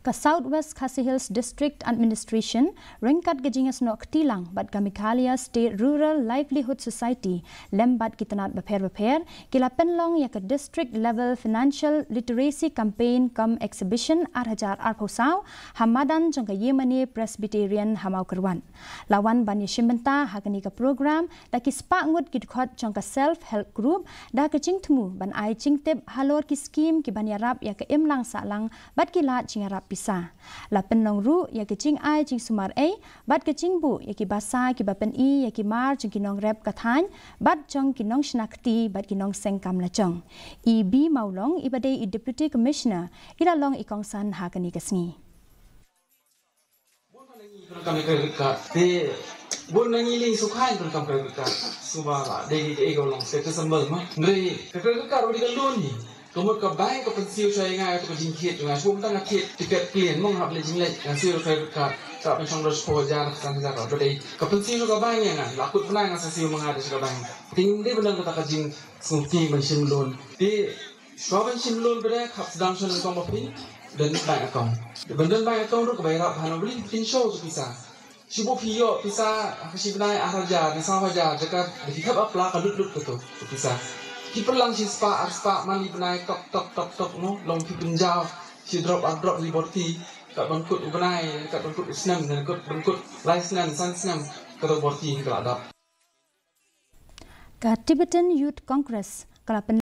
Ka Southwest KHASI Hills District Administration rengkat gejingas nok tilang bat Kamikalia State Rural Livelihood Society lembat kitanat beper kila Pynlong ya ke district level financial literacy campaign kam exhibition arhajar arposau hamadan jangka Yemeni Presbyterian Mawkyrwat. Lawan bani shimbenta hakani ka program laki spa ngut kidkhot jangka self help group dah kecing temu ban ai cingtep halor ki scheme ki bani arab ya ke imlang salang bat kila cingarap pisah. La Pynlong ru ya kecing ai cing sumar bat kecing bu ya ki basa ki bapen ya ki mar jeng kinong rep kathan bat jong kinong shnakti bat kinong sengkam la jong. B Maulong ibadai deputy commissioner ila long ikongsan hakani kasngi. Buat nangiling sukai berkam kerja subara dari ego long sektor sambal mah dari kerja udah digalun ni kemudian ke bank ke pensiun saya ingat ke jingkit dengan semua tengah kit tiket klien menghap le jinglet hasil kerja tak pencang dos pojar kesana kesana dari ke pensiun ke bank yang kan lakut pernah ngasih hasil menghadap ke bank tinggi benar kata kajing sunti pensiun loan di suara pensiun loan berada kap sedang sudah kompopin dan bank account benar bank account tu kebayar apa beli pinjau tu bisa Sibu piyo bisa kasi benai araja di sama aja dekat dikap apla kadut-lut betul bisa kiperlang si spa mani benai tok no long pi penjau si drop liberty kat bangkut benai kat bangkut islam dan kat bangkut laisnan sansnam kat liberty kelada Ka Tibetan Youth Congress kala